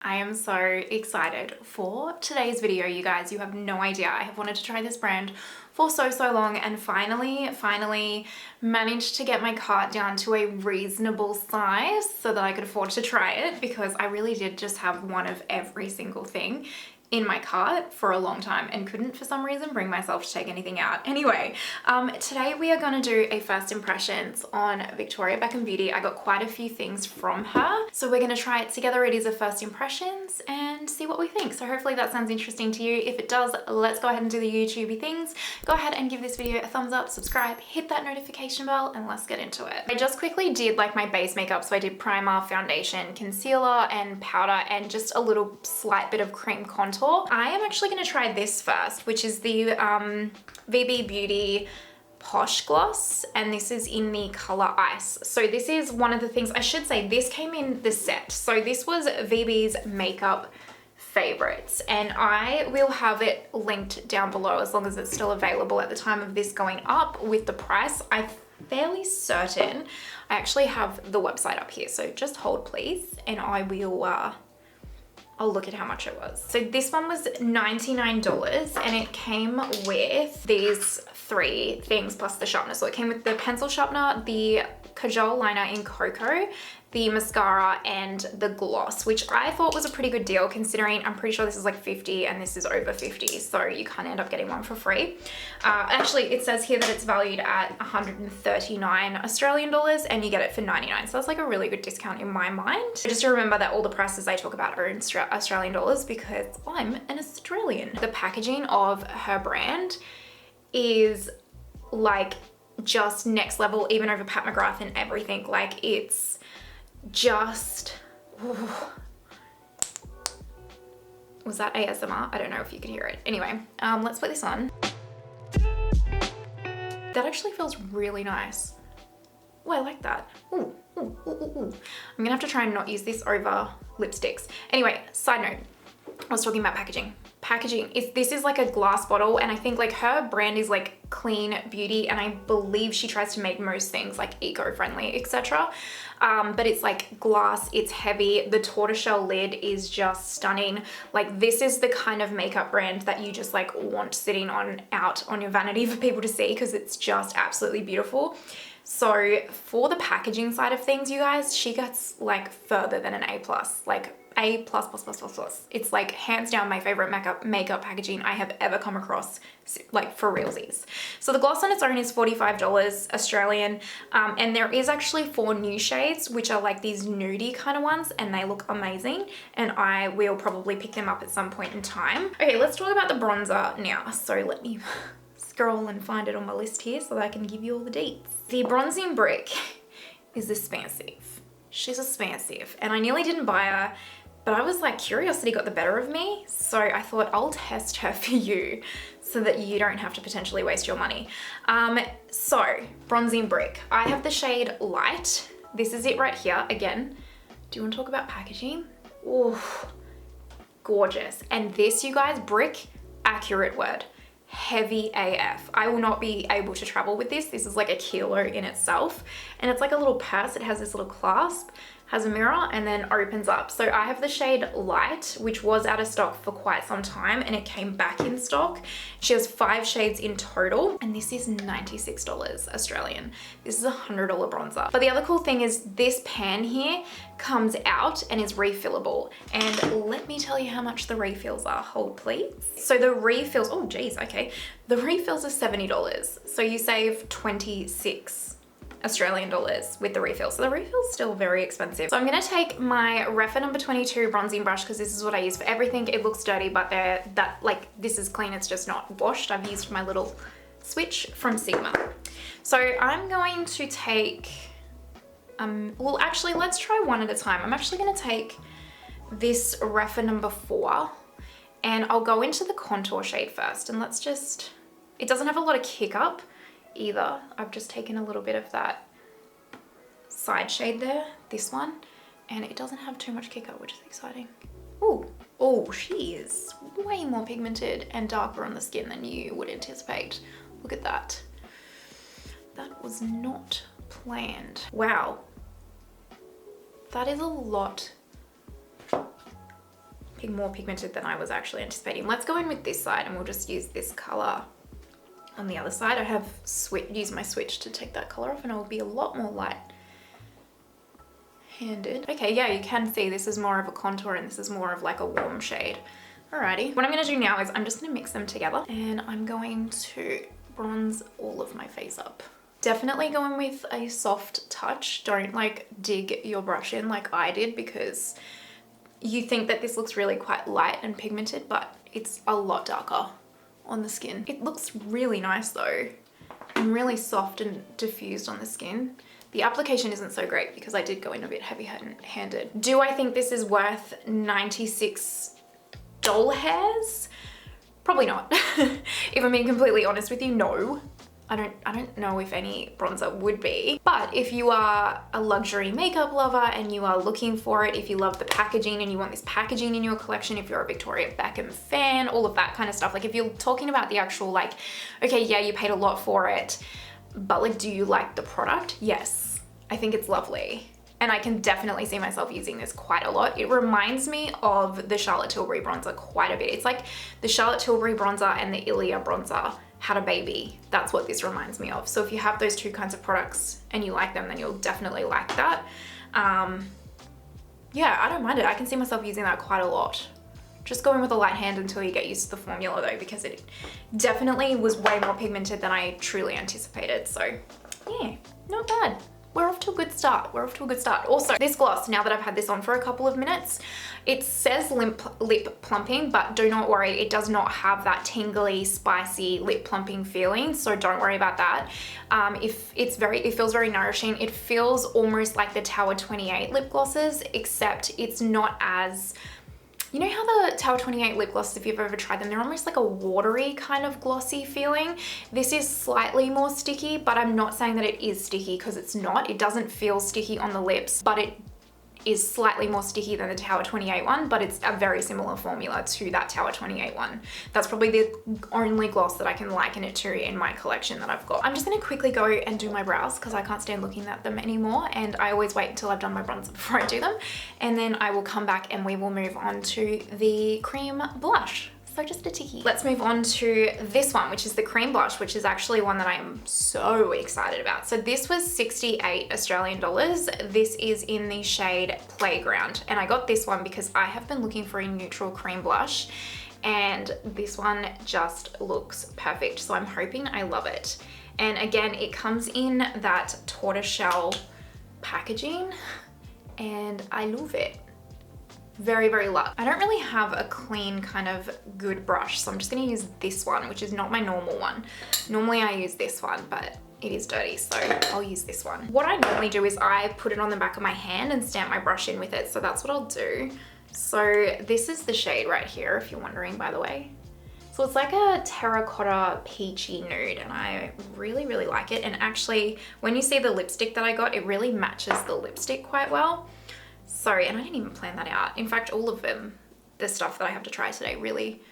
I am so excited for today's video, you guys. You have no idea. I have wanted to try this brand for so long and finally managed to get my cart down to a reasonable size so that I could afford to try it, because I really did just have one of every single thing in my cart for a long time and couldn't for some reason bring myself to take anything out. Anyway, today we are going to do a first impressions on Victoria Beckham Beauty. I got quite a few things from her, so we're going to try it together. It is a first impressions and see what we think. So hopefully that sounds interesting to you. If it does, let's go ahead and do the YouTubey things. Go ahead and give this video a thumbs up, subscribe, hit that notification bell, and let's get into it. I just quickly did like my base makeup, so I did primer, foundation, concealer, and powder, and just a little slight bit of cream contour. I am actually going to try this first, which is the VB Beauty Posh Gloss, and this is in the color Ice. So this is one of the things, I should say, this came in the set. So this was VB's makeup favorites, and I will have it linked down below as long as it's still available at the time of this going up with the price. I'm fairly certain I actually have the website up here, so just hold please, and I will I'll look at how much it was. So this one was $99, and it came with these three things plus the sharpener. So it came with the pencil sharpener, the Kajal liner in Cocoa, the mascara, and the gloss, which I thought was a pretty good deal considering I'm pretty sure this is like 50 and this is over 50, so you kind of end up getting one for free. Actually, it says here that it's valued at 139 Australian dollars and you get it for 99, so that's like a really good discount in my mind. Just to remember that all the prices I talk about are in Australian dollars because I'm an Australian. The packaging of her brand is like just next level, even over Pat McGrath and everything. Like, it's just, ooh. Was that ASMR? I don't know if you could hear it. Anyway, let's put this on. That actually feels really nice. Oh, I like that. Ooh, ooh, ooh, ooh, ooh. I'm gonna have to try and not use this over lipsticks. Anyway, side note, I was talking about packaging. This is like a glass bottle, and I think like her brand is like clean beauty, and I believe she tries to make most things like eco-friendly, etc. But it's like glass, it's heavy, the tortoiseshell lid is just stunning. Like, this is the kind of makeup brand that you just like want sitting out on your vanity for people to see, because it's just absolutely beautiful. So for the packaging side of things, you guys, she gets like further than an A+, like A+++++. It's like hands down my favorite makeup packaging I have ever come across, like for realsies. So the gloss on its own is $45 Australian, and there is actually 4 new shades, which are like these nudie kind of ones, and they look amazing, and I will probably pick them up at some point in time. Okay, let's talk about the bronzer now. So let me scroll and find it on my list here so that I can give you all the deets. The bronzing brick is expensive. She's expensive, and I nearly didn't buy her, but I was like, curiosity got the better of me, so I thought I'll test her for you so that you don't have to potentially waste your money. So bronzing brick, I have the shade Light. This is it right here. Again, do you want to talk about packaging? Oh, gorgeous. And this, you guys, brick, accurate word, heavy AF. I will not be able to travel with this. This is like a kilo in itself, and it's like a little purse. It has this little clasp, has a mirror, and then opens up. So I have the shade Light, which was out of stock for quite some time, and it came back in stock. She has 5 shades in total, and this is $96 Australian. This is a $100 bronzer. But the other cool thing is this pan here comes out and is refillable, and let me tell you how much the refills are. Hold please. So the refills, oh geez, okay, the refills are $70, so you save 26 Australian dollars with the refill. So the refill's still very expensive. So I'm gonna take my Rephr number 22 bronzing brush, because this is what I use for everything. It looks dirty, but this is clean, it's just not washed. I've used my little switch from Sigma. So I'm going to take, well actually let's try one at a time. I'm actually gonna take this Rephr number 4, and I'll go into the contour shade first, and let's just, it doesn't have a lot of kick up either. I've just taken a little bit of that side shade there, this one, and it doesn't have too much kick up, which is exciting. Ooh, oh, she is way more pigmented and darker on the skin than you would anticipate. Look at that. That was not planned. Wow, that is a lot looking more pigmented than I was actually anticipating. Let's go in with this side and we'll just use this color on the other side. I have used my switch to take that color off and it will be a lot more light handed. Okay, yeah, you can see this is more of a contour and this is more of like a warm shade. Alrighty, what I'm gonna do now is I'm just gonna mix them together and I'm going to bronze all of my face up. Definitely going with a soft touch. Don't like dig your brush in like I did, because you think that this looks really quite light and pigmented, but it's a lot darker on the skin. It looks really nice though, and really soft and diffused on the skin. The application isn't so great because I did go in a bit heavy-handed. Do I think this is worth 96 doll hairs? Probably not. If I'm being completely honest with you, no. I don't know if any bronzer would be. But if you are a luxury makeup lover and you are looking for it, if you love the packaging and you want this packaging in your collection, if you're a Victoria Beckham fan, all of that kind of stuff. Like if you're talking about the actual like, okay, yeah, you paid a lot for it, but like, do you like the product? Yes, I think it's lovely. And I can definitely see myself using this quite a lot. It reminds me of the Charlotte Tilbury bronzer quite a bit. It's like the Charlotte Tilbury bronzer and the Ilia bronzer had a baby. That's what this reminds me of. So if you have those two kinds of products and you like them, then you'll definitely like that. Yeah, I don't mind it. I can see myself using that quite a lot. Just go in with a light hand until you get used to the formula though, because it definitely was way more pigmented than I truly anticipated. So yeah, not bad. We're off to a good start. We're off to a good start. Also, this gloss, now that I've had this on for a couple of minutes, it says lip plumping, but do not worry, it does not have that tingly, spicy lip plumping feeling, so don't worry about that. It feels very nourishing. It feels almost like the Tower 28 lip glosses, except it's not as, you know how the Tower 28 lip glosses, if you've ever tried them, they're almost like a watery kind of glossy feeling. This is slightly more sticky, but I'm not saying that it is sticky because it's not. It doesn't feel sticky on the lips, but it is slightly more sticky than the Tower 28 one, but it's a very similar formula to that Tower 28 one. That's probably the only gloss that I can liken it to in my collection that I've got. I'm just gonna quickly go and do my brows because I can't stand looking at them anymore, and I always wait until I've done my bronzer before I do them, and then I will come back and we will move on to the cream blush. So just a ticky. Let's move on to this one, which is the cream blush, which is actually one that I am so excited about. So this was 68 Australian dollars. This is in the shade Playground. And I got this one because I have been looking for a neutral cream blush, and this one just looks perfect. So I'm hoping I love it. And again, it comes in that tortoiseshell packaging and I love it. Very, very luxe. I don't really have a clean kind of good brush, so I'm just gonna use this one, which is not my normal one. Normally I use this one, but it is dirty, so I'll use this one. What I normally do is I put it on the back of my hand and stamp my brush in with it, so that's what I'll do. So this is the shade right here, if you're wondering, by the way. So it's like a terracotta peachy nude, and I really, really like it. And actually, when you see the lipstick that I got, it really matches the lipstick quite well. Sorry, and I didn't even plan that out. In fact, all of them, the stuff that I have to try today really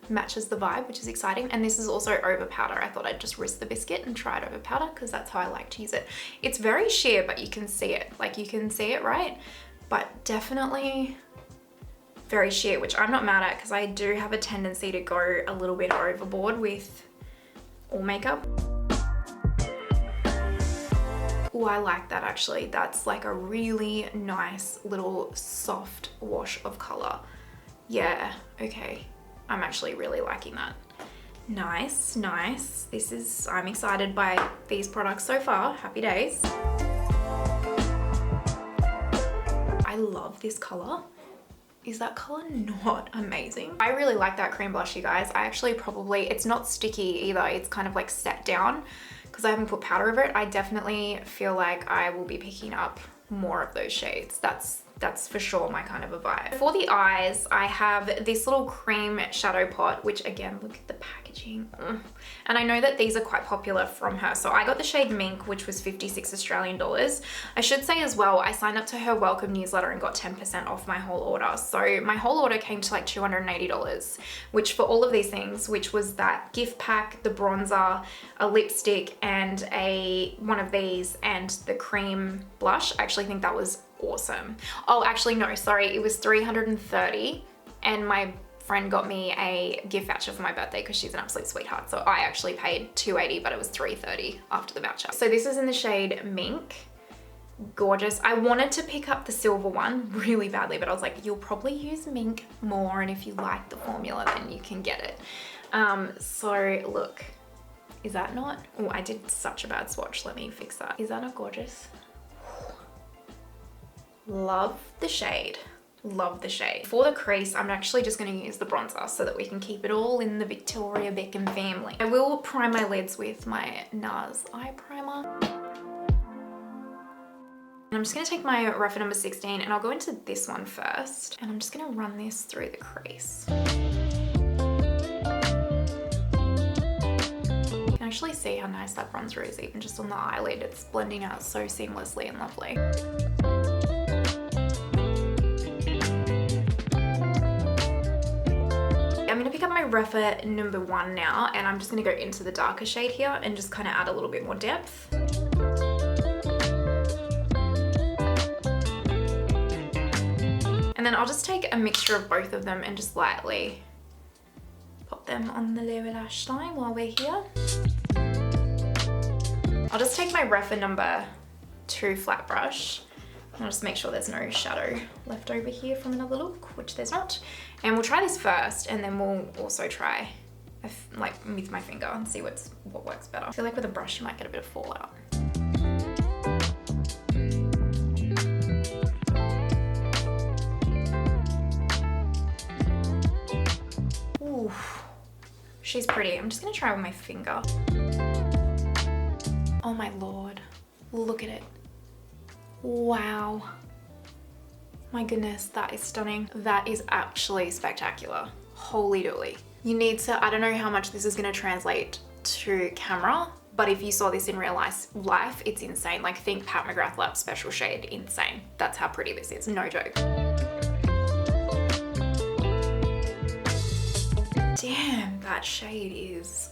matches the vibe, which is exciting. And this is also over powder. I thought I'd just risk the biscuit and try it over powder because that's how I like to use it. It's very sheer, but you can see it. Like you can see it, right? But definitely very sheer, which I'm not mad at because I do have a tendency to go a little bit overboard with all makeup. Oh, I like that actually. That's like a really nice little soft wash of color. Yeah, okay. I'm actually really liking that. Nice, nice. I'm excited by these products so far. Happy days. I love this color. Is that color not amazing? I really like that cream blush, you guys. I actually it's not sticky either. It's kind of like set down because I haven't put powder over it. I definitely feel like I will be picking up more of those shades. That's for sure my kind of a vibe. For the eyes, I have this little cream shadow pot, which again, look at the packaging. And I know that these are quite popular from her. So I got the shade Mink, which was 56 Australian dollars. I should say as well, I signed up to her welcome newsletter and got 10% off my whole order. So my whole order came to like $280, which for all of these things, which was that gift pack, the bronzer, a lipstick, and one of these, and the cream blush. I actually think that was awesome. Oh, actually no, sorry, it was $330 and my friend got me a gift voucher for my birthday because she's an absolute sweetheart. So I actually paid $280, but it was $330 after the voucher. So this is in the shade Mink. Gorgeous. I wanted to pick up the silver one really badly, but I was like, you'll probably use Mink more, and if you like the formula, then you can get it. So look, is that not? Oh, I did such a bad swatch. Let me fix that. Is that not gorgeous? Love the shade. Love the shade. For the crease, I'm actually just going to use the bronzer so that we can keep it all in the Victoria Beckham family. I will prime my lids with my NARS eye primer. And I'm just going to take my Rephr number 16 and I'll go into this one first. And I'm just going to run this through the crease. You can actually see how nice that bronzer is even just on the eyelid. It's blending out so seamlessly and lovely. I'm going to pick up my Rephr number 1 now, and I'm just going to go into the darker shade here and just kind of add a little bit more depth. And then I'll just take a mixture of both of them and just lightly pop them on the lower lash line while we're here. I'll just take my Rephr number 2 flat brush. I'll just make sure there's no shadow left over here from another look, which there's not. And we'll try this first, and then we'll also try like with my finger and see what works better. I feel like with a brush you might get a bit of fallout. Ooh, she's pretty. I'm just gonna try with my finger. Oh my Lord, look at it. Wow. My goodness, that is stunning. That is actually spectacular. Holy dooly. You need to, I don't know how much this is gonna translate to camera, but if you saw this in real life, it's insane. Like think Pat McGrath Lab Special Shade, insane. That's how pretty this is, no joke. Damn, that shade is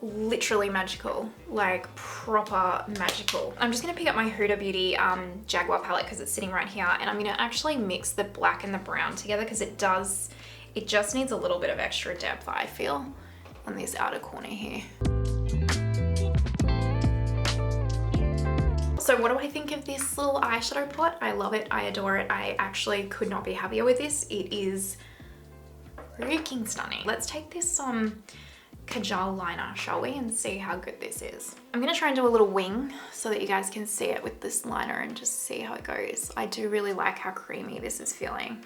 literally magical, like proper magical. I'm just gonna pick up my Huda Beauty Jaguar palette because it's sitting right here, and I'm gonna actually mix the black and the brown together because it just needs a little bit of extra depth, I feel, on this outer corner here. So what do I think of this little eyeshadow pot? I love it, I adore it. I actually could not be happier with this. It is freaking stunning. Let's take this Kajal liner, shall we, and see how good this is. I'm gonna try and do a little wing so that you guys can see it with this liner and just see how it goes. I do really like how creamy this is feeling.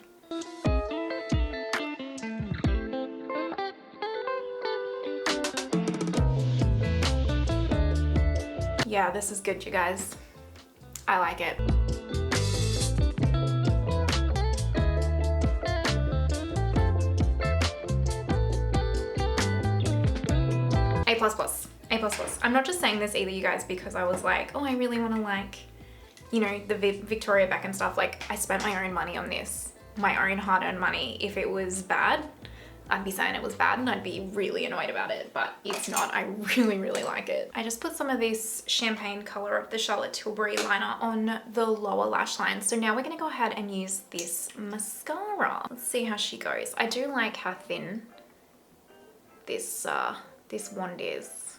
Yeah, this is good, you guys. I like it. A++, A++. I'm not just saying this either, you guys, because I was like, oh, I really want to like, you know, the Victoria Beckham stuff. Like, I spent my own money on this, my own hard-earned money. If it was bad, I'd be saying it was bad and I'd be really annoyed about it, but it's not. I really, really like it. I just put some of this champagne color of the Charlotte Tilbury liner on the lower lash line. So now we're gonna go ahead and use this mascara. Let's see how she goes. I do like how thin this wand is.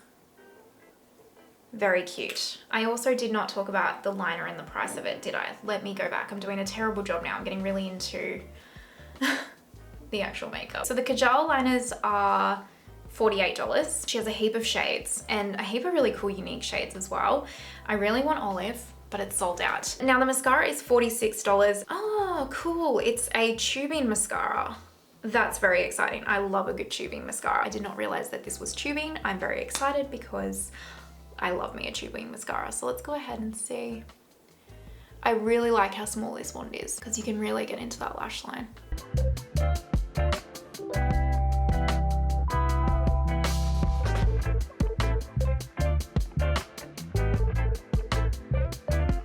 Very cute. I also did not talk about the liner and the price of it, did I? Let me go back. I'm doing a terrible job now. I'm getting really into the actual makeup. So the Kajal liners are $48. She has a heap of shades and a heap of really cool unique shades as well. I really want olive, but it's sold out. Now the mascara is $46. Oh, cool. It's a tubing mascara. That's very exciting. I love a good tubing mascara. I did not realize that this was tubing. I'm very excited because I love me a tubing mascara. So let's go ahead and see. I really like how small this wand is because you can really get into that lash line.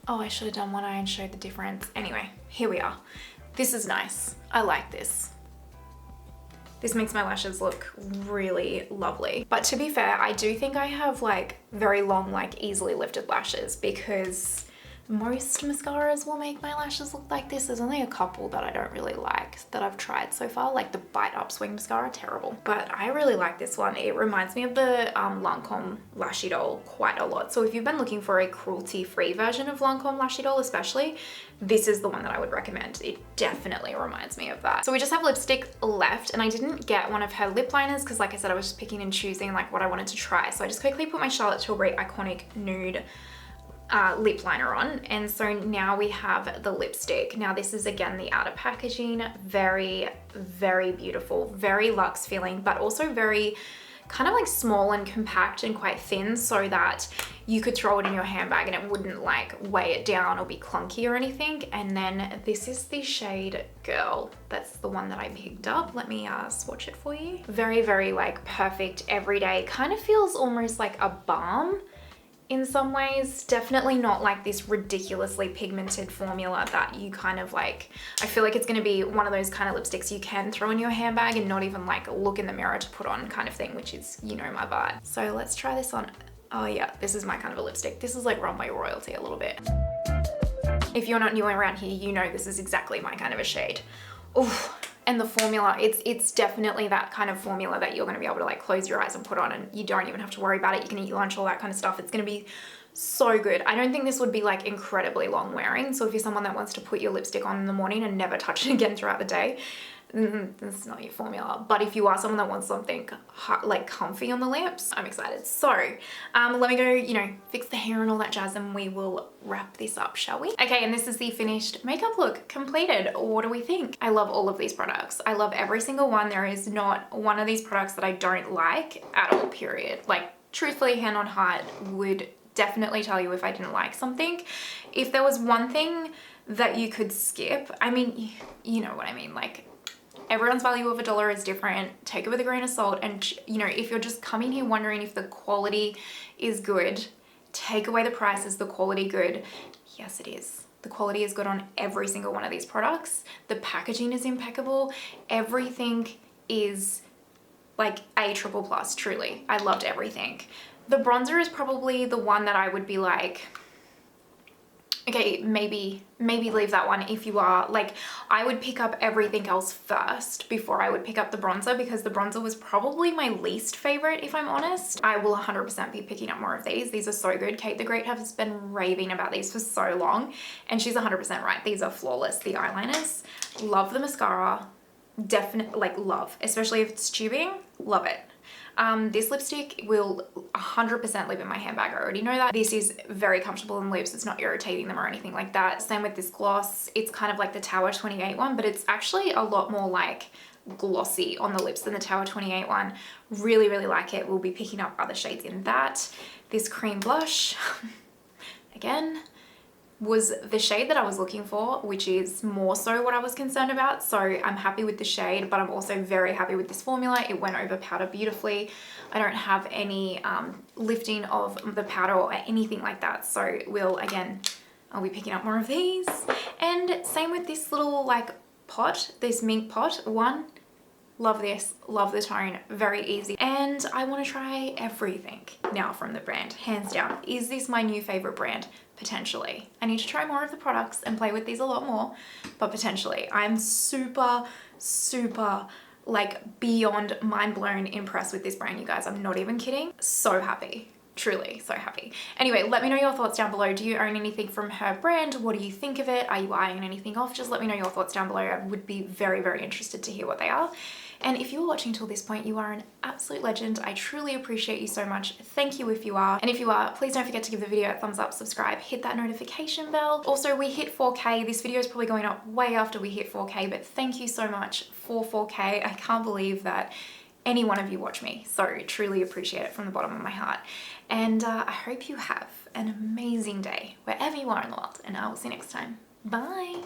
Oh, I should have done one eye and showed the difference. Anyway, here we are. This is nice. I like this. This makes my lashes look really lovely. But to be fair, I do think I have like very long, like easily lifted lashes because most mascaras will make my lashes look like this. There's only a couple that I don't really like that I've tried so far, like the Bite Upswing mascara, terrible. But I really like this one. It reminds me of the Lancome Lashy Doll quite a lot. So if you've been looking for a cruelty-free version of Lancome Lashy Doll especially, this is the one that I would recommend. It definitely reminds me of that. So we just have lipstick left, and I didn't get one of her lip liners because, like I said, I was just picking and choosing like what I wanted to try. So I just quickly put my Charlotte Tilbury Iconic Nude lip liner on, and so now we have the lipstick. Now this is again the outer packaging, very beautiful, very luxe feeling, but also very kind of like small and compact and quite thin, so that you could throw it in your handbag and it wouldn't like weigh it down or be clunky or anything. And then this is the shade Girl. That's the one that I picked up. Let me swatch it for you. Very like perfect everyday, kind of feels almost like a balm in some ways. Definitely not like this ridiculously pigmented formula that you kind of like, I feel like it's gonna be one of those kind of lipsticks you can throw in your handbag and not even like look in the mirror to put on kind of thing, which is, you know, my vibe. So let's try this on. Oh yeah, this is my kind of a lipstick. This is like runway royalty a little bit. If you're not new around here, you know this is exactly my kind of a shade. Ooh. And the formula, it's definitely that kind of formula that you're gonna be able to like close your eyes and put on, and you don't even have to worry about it. You can eat lunch, all that kind of stuff. It's gonna be so good. I don't think this would be like incredibly long wearing. So if you're someone that wants to put your lipstick on in the morning and never touch it again throughout the day, this is not your formula. But if you are someone that wants something like comfy on the lips, I'm excited. So let me go, you know, fix the hair and all that jazz, and we will wrap this up, shall we? Okay, and this is the finished makeup look completed. What do we think? I love all of these products. I love every single one. There is not one of these products that I don't like at all, period. Like, truthfully, hand on heart, would definitely tell you if I didn't like something. If there was one thing that you could skip, I mean, you know what I mean, like, everyone's value of $1 is different. Take it with a grain of salt. And, you know, if you're just coming here wondering if the quality is good, take away the price. Is the quality good? Yes, it is. The quality is good on every single one of these products. The packaging is impeccable. Everything is like A++, truly. I loved everything. The bronzer is probably the one that I would be like, okay, maybe leave that one if you are, like, I would pick up everything else first before I would pick up the bronzer, because the bronzer was probably my least favorite, if I'm honest. I will 100% be picking up more of these. These are so good. Kate the Great has been raving about these for so long, and she's 100% right. These are flawless. The eyeliners, love the mascara, definitely, like, love, especially if it's tubing, love it. This lipstick will 100% live in my handbag. I already know that. This is very comfortable in lips. It's not irritating them or anything like that. Same with this gloss. It's kind of like the Tower 28 one, but it's actually a lot more like glossy on the lips than the Tower 28 one. Really like it. We'll be picking up other shades in that. This cream blush, again, was the shade that I was looking for, which is more so what I was concerned about. So I'm happy with the shade, but I'm also very happy with this formula. It went over powder beautifully. I don't have any lifting of the powder or anything like that. So I'll be picking up more of these. And same with this little like pot, this mink pot one. Love this, love the tone, very easy. And I want to try everything now from the brand, hands down. Is this my new favorite brand? Potentially. I need to try more of the products and play with these a lot more, but potentially. I'm super like beyond mind blown impressed with this brand, you guys. I'm not even kidding. So happy. Truly so happy. Anyway, let me know your thoughts down below. Do you own anything from her brand? What do you think of it? Are you eyeing anything off? Just let me know your thoughts down below. I would be very interested to hear what they are. And if you're watching till this point, you are an absolute legend. I truly appreciate you so much. Thank you if you are. And if you are, please don't forget to give the video a thumbs up, subscribe, hit that notification bell. Also, we hit 4K. This video is probably going up way after we hit 4K, but thank you so much for 4K. I can't believe that any one of you watch me. So truly appreciate it from the bottom of my heart. And I hope you have an amazing day wherever you are in the world, and I will see you next time. Bye.